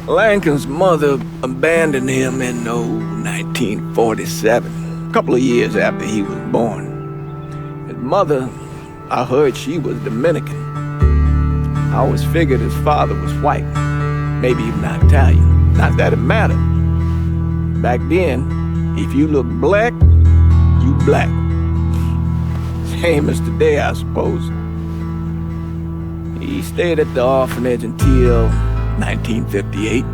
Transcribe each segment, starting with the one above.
Lincoln's mother abandoned him in 1947, a couple of years after he was born. His mother, I heard she was Dominican. I always figured his father was white, maybe even Italian. Not that it mattered. Back then, if you looked black, you black. Same as today, I suppose. He stayed at the orphanage until 1958.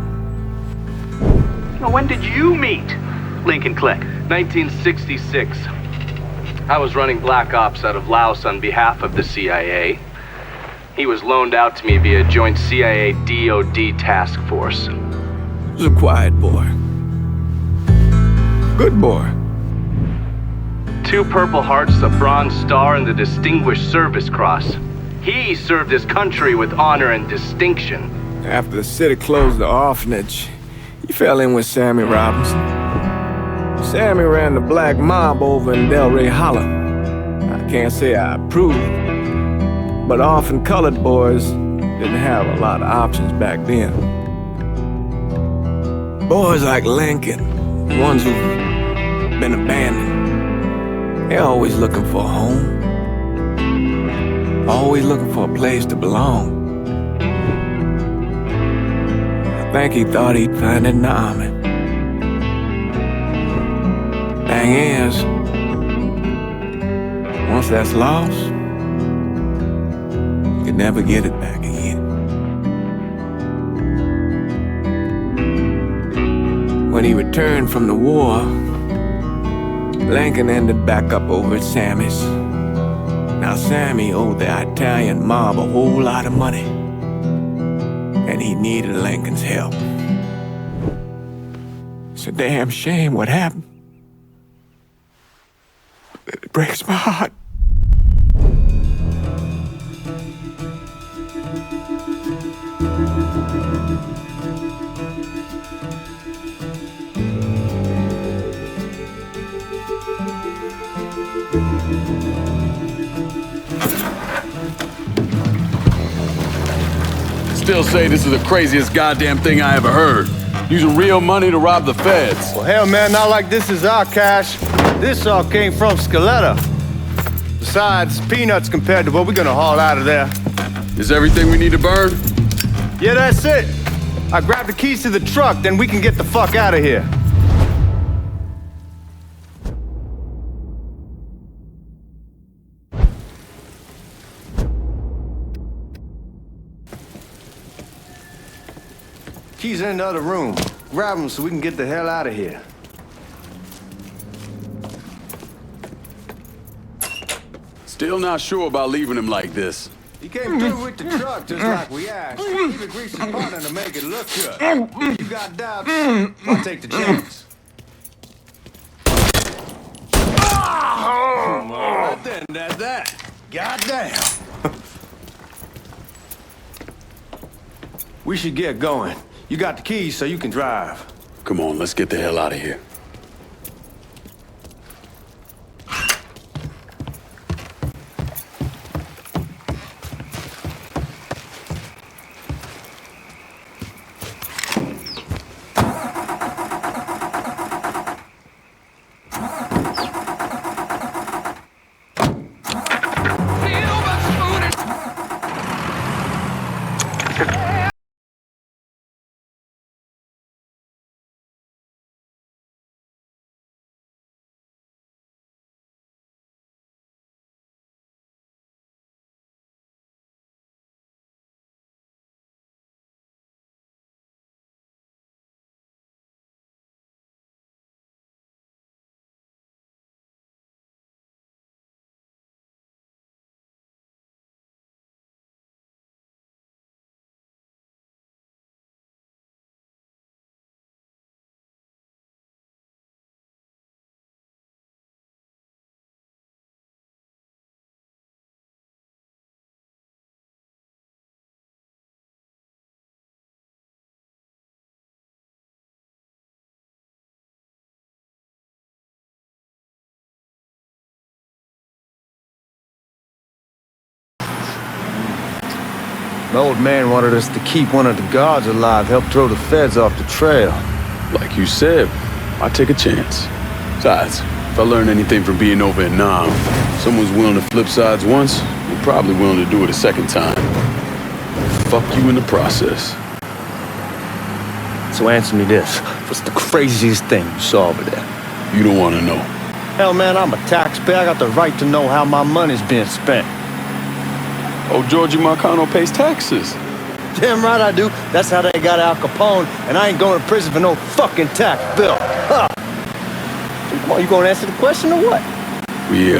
Well, when did you meet Lincoln Click? 1966. I was running black ops out of Laos on behalf of the CIA. He was loaned out to me via joint CIA-DOD task force. He was a quiet boy. Good boy. 2 Purple Hearts, a Bronze Star, and the Distinguished Service Cross. He served his country with honor and distinction. After the city closed the orphanage, he fell in with Sammy Robinson. Sammy ran the black mob over in Delray Hollow. I can't say I approved, but orphan colored boys didn't have a lot of options back then. Boys like Lincoln, the ones who've been abandoned, they're always looking for a home. Always looking for a place to belong. I think he thought he'd find it in the army. Thing is, once that's lost, you can never get it back again. When he returned from the war, Lincoln ended back up over at Sammy's. Now Sammy owed the Italian mob a whole lot of money, and he needed Lincoln's help. It's a damn shame what happened. It breaks my heart. Still say this is the craziest goddamn thing I ever heard. Using real money to rob the feds. Well, hell, man, not like this is our cash. This all came from Scaletta. Besides, peanuts compared to what we're gonna haul out of there. Is everything we need to burn? Yeah, that's it. I grabbed the keys to the truck, then we can get the fuck out of here. Keys in the other room. Grab them so we can get the hell out of here. Still not sure about leaving him like this. He came through with the truck just like we asked. He even greased his partner to make it look good. If you got doubts, I'll take the chance. All right then, that's that. Goddamn. We should get going. You got the keys so you can drive. Come on, let's get the hell out of here. The old man wanted us to keep one of the guards alive, help throw the feds off the trail. Like you said, I take a chance. Besides, if I learn anything from being over in Nam, someone's willing to flip sides once, they're probably willing to do it a second time. Fuck you in the process. So answer me this. What's the craziest thing you saw over there? You don't want to know. Hell, man, I'm a taxpayer. I got the right to know how my money's being spent. Oh, Georgie Marcano pays taxes. Damn right I do. That's how they got Al Capone, and I ain't going to prison for no fucking tax bill. Huh. Come on, you gonna answer the question or what? We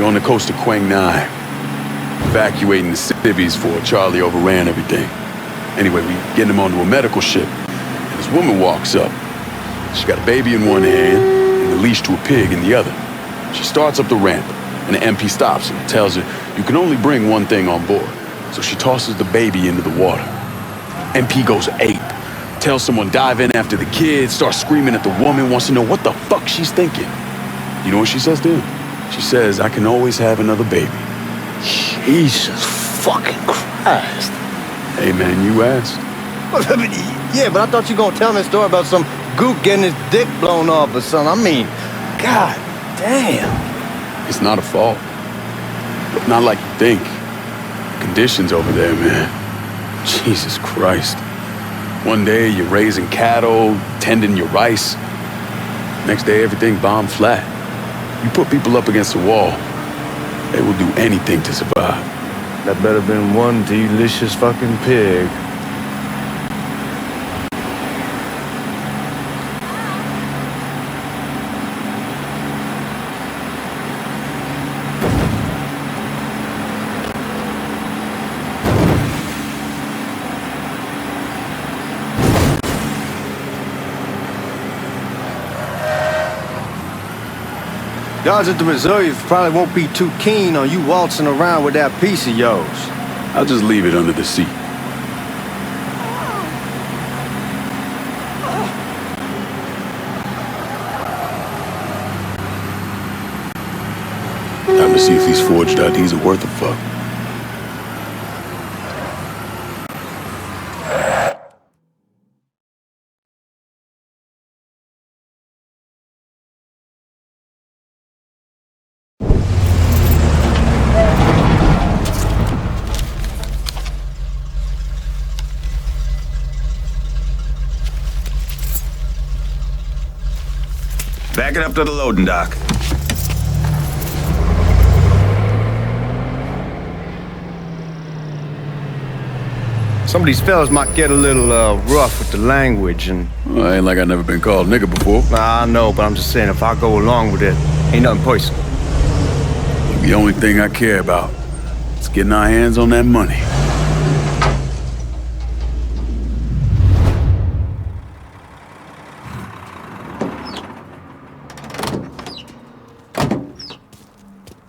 on the coast of Quang Nai, evacuating the civvies before Charlie overran everything. Anyway, we getting him onto a medical ship, and this woman walks up. She got a baby in one hand and a leash to a pig in the other. She starts up the ramp, and the MP stops her and tells her you can only bring one thing on board. So she tosses the baby into the water. MP goes ape, tells someone dive in after the kid, starts screaming at the woman, wants to know what the fuck she's thinking. You know what she says to him? She says, I can always have another baby. Jesus fucking Christ. Hey man, you asked. Yeah, but I thought you were gonna tell me a story about some gook getting his dick blown off or something. I mean, god damn. It's not a fault. But not like you think. Conditions over there, man. Jesus Christ. One day you're raising cattle, tending your rice. Next day everything bombed flat. You put people up against the wall, they will do anything to survive. That better been one delicious fucking pig. Guards at the reserve probably won't be too keen on you waltzing around with that piece of yours. I'll just leave it under the seat. Time to see if these forged IDs are worth a fuck. Back it up to the loading dock. Some of these fellas might get a little rough with the language and... Well, ain't like I never been called nigga before. I know, but I'm just saying if I go along with it, ain't nothing personal. The only thing I care about is getting our hands on that money.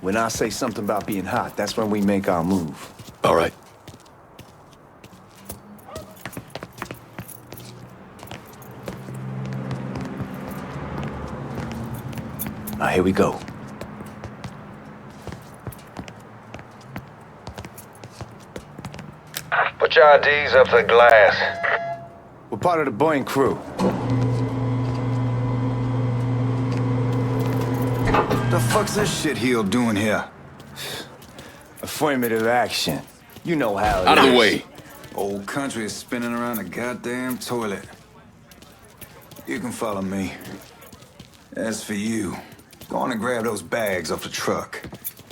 When I say something about being hot, that's when we make our move. All right. Now, here we go. Put your IDs up to the glass. We're part of the Boeing crew. The fuck's this shitheel doing here? Affirmative action. You know how it Out of the is. way. Old country is spinning around a goddamn toilet. You can follow me. As for you, go on and grab those bags off the truck.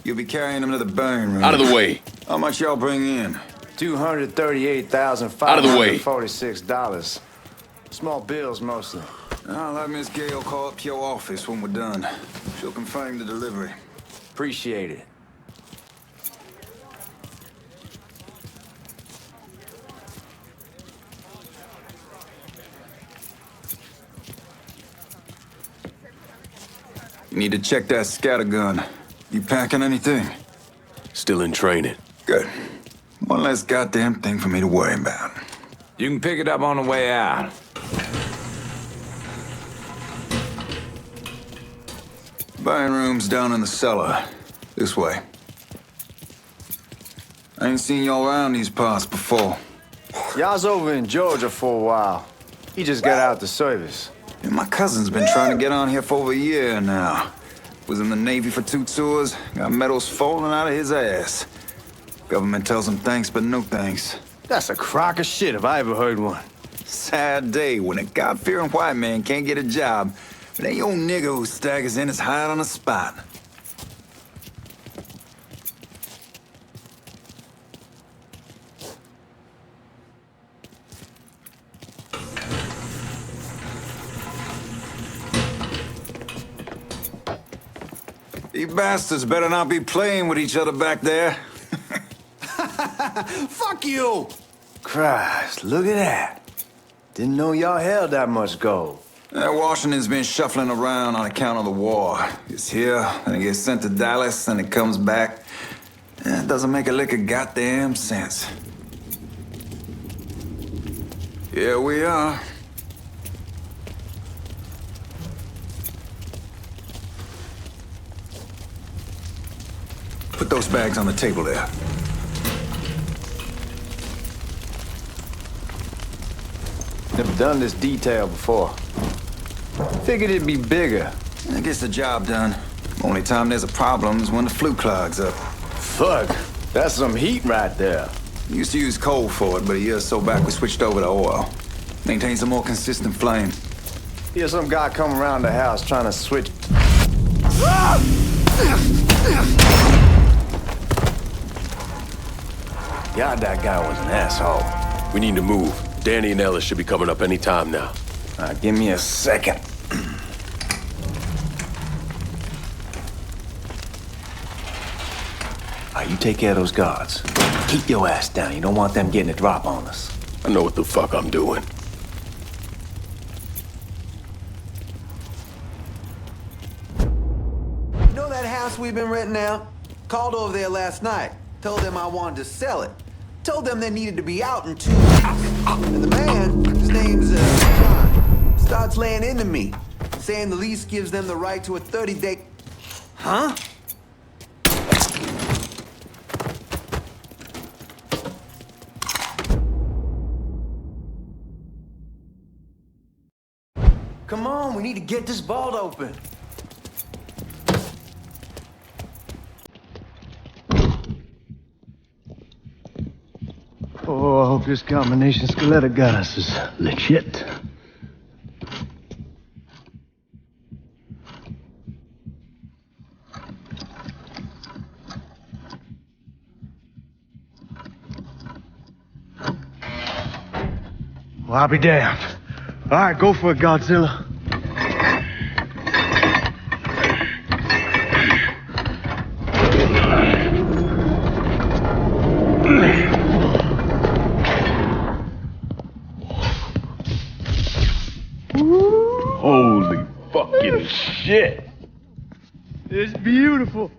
You'll be carrying them to the burn room. Out of the way. How much y'all bring in? $238,546. Small bills mostly. I'll have Miss Gale call up your office when we're done. She'll confirm the delivery. Appreciate it. You need to check that scattergun. You packing anything? Still in training. Good. One less goddamn thing for me to worry about. You can pick it up on the way out. Buying room's down in the cellar. This way. I ain't seen y'all around these parts before. Y'all's over in Georgia for a while. He just got out the service. And my cousin's been trying to get on here for over a year now. Was in the Navy for 2 tours, got medals falling out of his ass. Government tells him thanks, but no thanks. That's a crock of shit if I ever heard one. Sad day when a God-fearing white man can't get a job, but ain't old nigga who staggers in is hired on the spot. You bastards better not be playing with each other back there. Fuck you! Christ, look at that. Didn't know y'all held that much gold. Washington's been shuffling around on account of the war. It's here, and it gets sent to Dallas, and it comes back. It doesn't make a lick of goddamn sense. Here we are. Put those bags on the table there. Never done this detail before. Figured it'd be bigger. That gets the job done. Only time there's a problem is when the flue clogs up. Fuck, that's some heat right there. We used to use coal for it, but a year or so back we switched over to oil. Maintains a more consistent flame. Here's some guy come around the house trying to switch. God, that guy was an asshole. We need to move. Danny and Ellis should be coming up any time now. Give me a second. You take care of those guards. Keep your ass down. You don't want them getting a drop on us. I know what the fuck I'm doing. You know that house we've been renting out? Called over there last night. Told them I wanted to sell it. Told them they needed to be out in 2 weeks. And the man, his name's John, starts laying into me, saying the lease gives them the right to a 30-day... Huh? Come on, we need to get this vault open. Oh, I hope this combination Scaletta got us is legit. Well, I'll be damned. All right, go for it, Godzilla. Holy fucking shit. It's beautiful.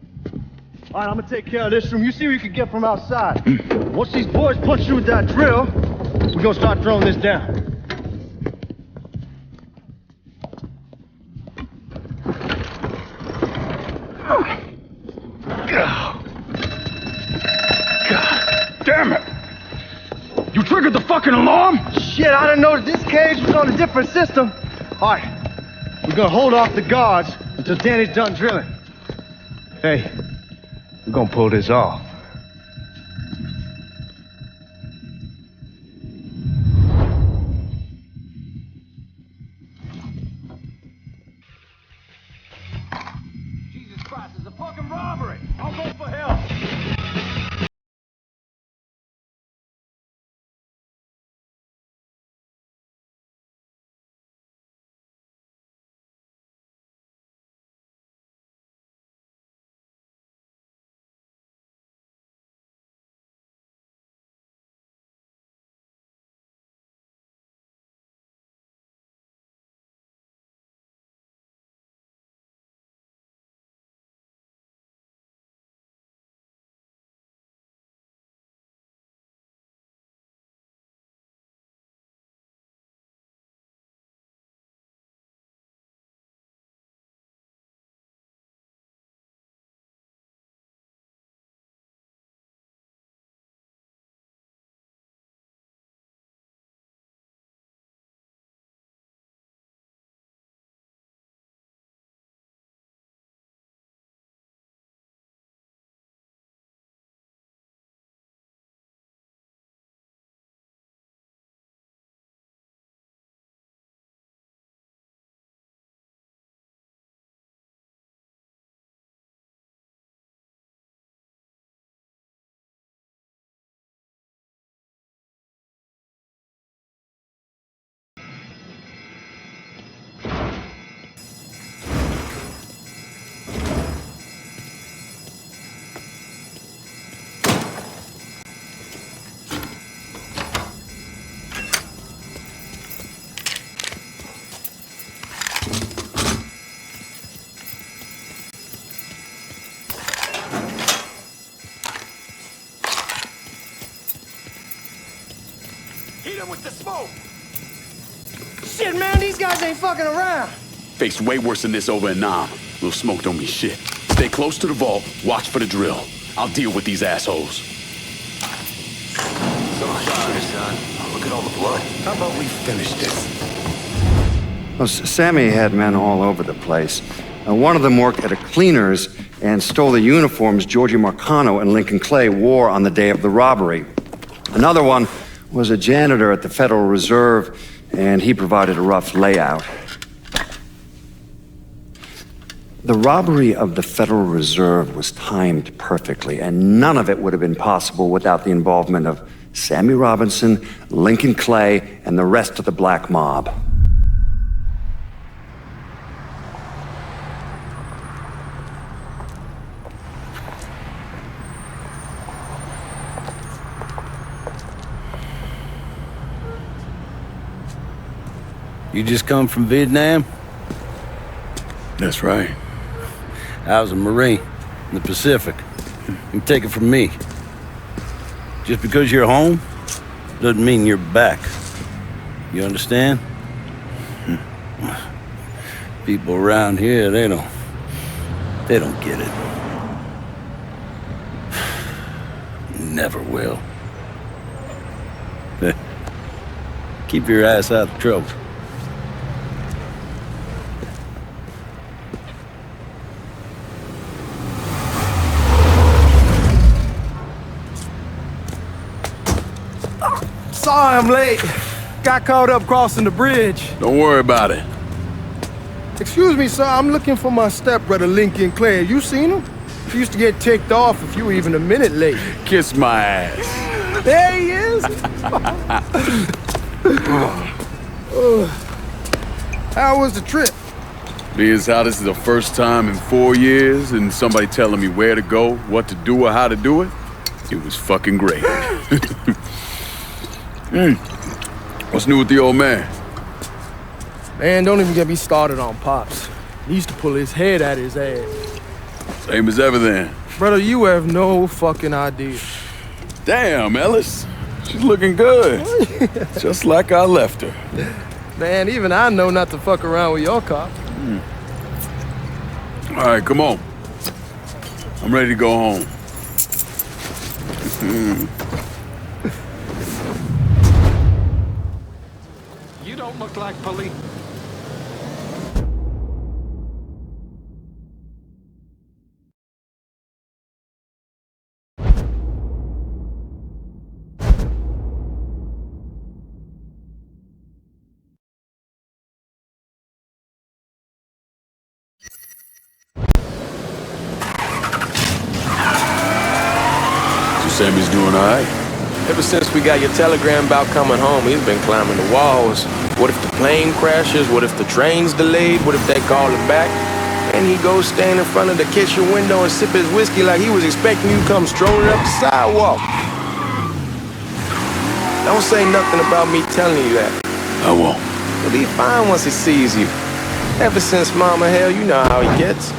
All right, I'm gonna take care of this room. You see what you can get from outside. Once these boys punch you with that drill, we're gonna start throwing this down. God damn it! You triggered the fucking alarm? Shit, I didn't know that this cage was on a different system. All right, we're gonna hold off the guards until Danny's done drilling. Hey, we're gonna pull this off. Jesus Christ, it's a fucking robbery! I'll go for help! with the smoke! Shit, man, these guys ain't fucking around. Faced way worse than this over in Nam. Little smoke don't mean shit. Stay close to the vault, watch for the drill. I'll deal with these assholes. So sorry, son. Look at all the blood. How about we finish this? Well, Sammy had men all over the place. One of them worked at a cleaner's and stole the uniforms Georgie Marcano and Lincoln Clay wore on the day of the robbery. Another one was a janitor at the Federal Reserve, and he provided a rough layout. The robbery of the Federal Reserve was timed perfectly, and none of it would have been possible without the involvement of Sammy Robinson, Lincoln Clay, and the rest of the black mob. You just come from Vietnam? That's right. I was a Marine in the Pacific. You take it from me. Just because you're home doesn't mean you're back. You understand? People around here, they don't get it. Never will. Keep your ass out of trouble. Sorry I'm late. Got caught up crossing the bridge. Don't worry about it. Excuse me, sir. I'm looking for my stepbrother, Lincoln Clay. You seen him? He used to get ticked off if you were even a minute late. Kiss my ass. There he is. How was the trip? Being how this is the first time in 4 years and somebody telling me where to go, what to do, or how to do it, it was fucking great. What's new with the old man? Man, don't even get me started on Pops. He used to pull his head out his ass. Same as ever then. Brother, you have no fucking idea. Damn, Ellis. She's looking good. Just like I left her. Man, even I know not to fuck around with your cop. All right, come on. I'm ready to go home. You don't look like police. Sammy's doing all right. Ever since we got your telegram about coming home, he's been climbing the walls. What if the plane crashes? What if the train's delayed? What if they call him back? And he goes stand in front of the kitchen window and sip his whiskey like he was expecting you to come strolling up the sidewalk. Don't say nothing about me telling you that. I won't. He'll be fine once he sees you. Ever since Mama Hell, you know how he gets.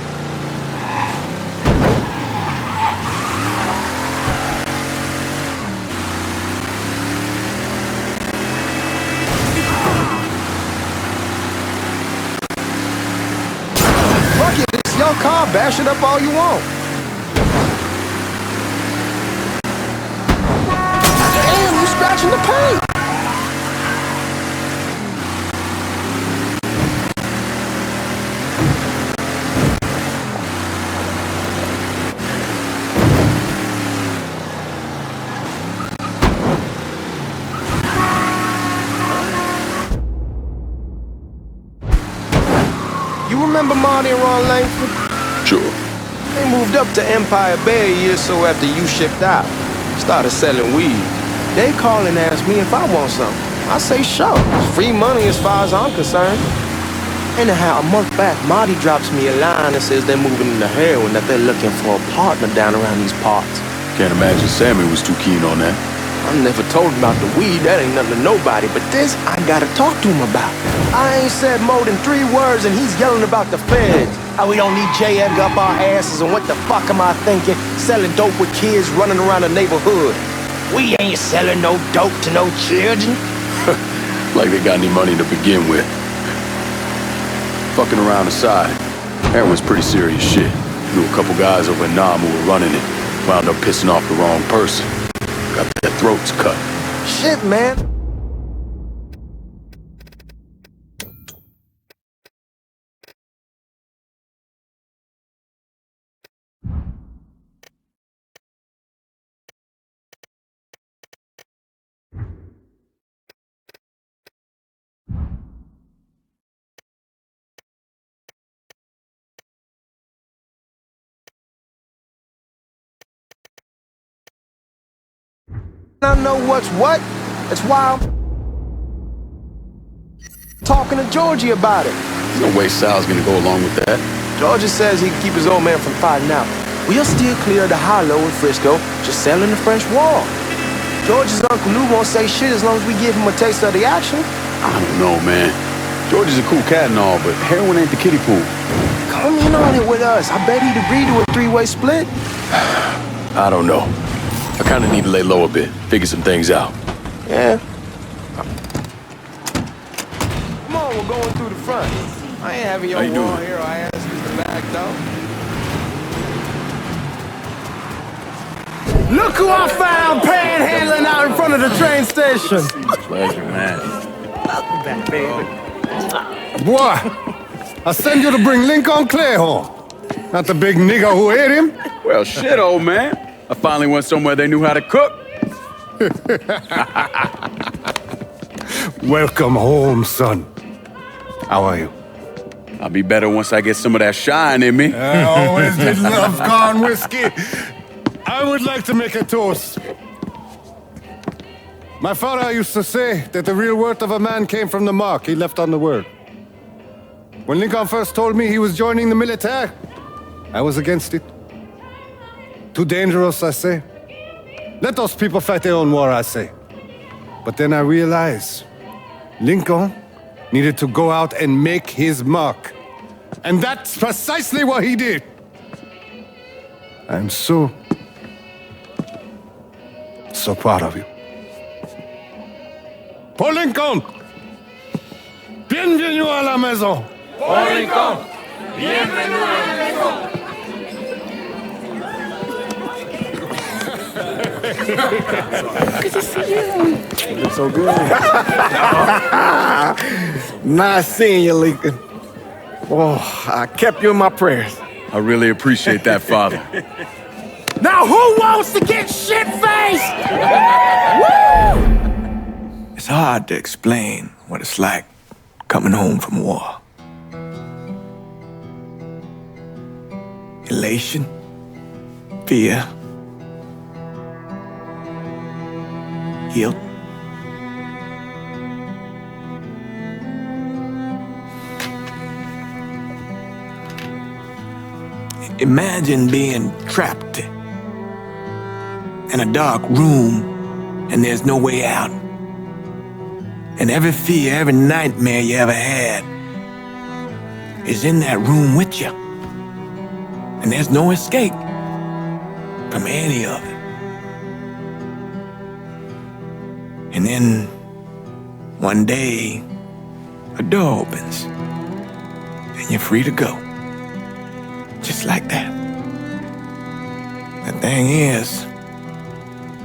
Your car, bash it up all you want. Damn, you scratching the paint. You remember Marty and Ron Langford? Sure. They moved up to Empire Bay a year or so after you shipped out. Started selling weed. They call and ask me if I want something. I say sure. It's free money as far as I'm concerned. Anyhow, a month back, Marty drops me a line and says they're moving into heroin, that they're looking for a partner down around these parts. Can't imagine Sammy was too keen on that. I never told him about the weed, that ain't nothing to nobody, but this I gotta talk to him about. I ain't said more than 3 words and he's yelling about the feds. How we don't need J. Edgar up our asses, and what the fuck am I thinking? Selling dope with kids running around the neighborhood. We ain't selling no dope to no children. Like they got any money to begin with. Fucking around aside, heroin's pretty serious shit. Knew a couple guys over in Nam who were running it. Wound up pissing off the wrong person. Got their throats cut. Shit, man. I know what's what. That's why I'm talking to Georgie about it. There's no way Sal's gonna go along with that. Georgie says he can keep his old man from fighting out. We'll steer clear of the hollow in Frisco, just selling the French wall. George's Uncle Lou won't say shit as long as we give him a taste of the action. I don't know, man. George is a cool cat and all, but heroin ain't the kiddie pool. Come in on it with us. I bet he'd agree to a three-way split. I don't know. I kinda need to lay low a bit, figure some things out. Yeah. Come on, we're going through the front. I ain't having your war hero ass in the back, though. Look who I found panhandling out in front of the train station. Pleasure, man. Welcome back, baby. Boy, I sent you to bring Lincoln Clay home. Not the big nigga who ate him. Well, shit, old man. I finally went somewhere they knew how to cook. Welcome home, son. How are you? I'll be better once I get some of that shine in me. I always did love corn whiskey. I would like to make a toast. My father used to say that the real worth of a man came from the mark he left on the world. When Lincoln first told me he was joining the military, I was against it. Too dangerous, I say. Let those people fight their own war, I say. But then I realized Lincoln needed to go out and make his mark. And that's precisely what he did. I'm so proud of you. Paul Lincoln! Bienvenue à la maison! Paul Lincoln! Bienvenue à la maison! Good to see you. You're so good. Nice seeing you, Lincoln. Oh, I kept you in my prayers. I really appreciate that, Father. Now who wants to get shit-faced? Woo! It's hard to explain what it's like coming home from war. Elation, fear, guilt. Imagine being trapped in a dark room and there's no way out. And every fear, every nightmare you ever had is in that room with you. And there's no escape from any of it. And then one day, a door opens and you're free to go. Just like that. The thing is,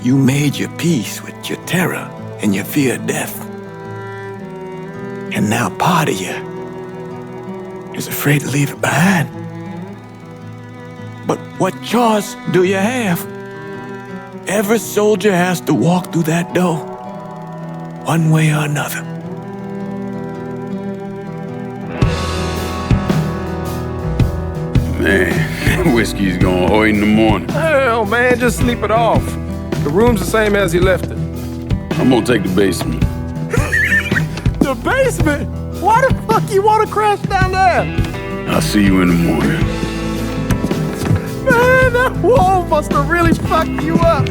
you made your peace with your terror and your fear of death. And now part of you is afraid to leave it behind. But what choice do you have? Every soldier has to walk through that door, one way or another. Man, whiskey's going oi in the morning. Hell, man, just sleep it off. The room's the same as you left it. I'm gonna take the basement. The basement? Why the fuck you want to crash down there? I'll see you in the morning. Man, that wall must have really fucked you up.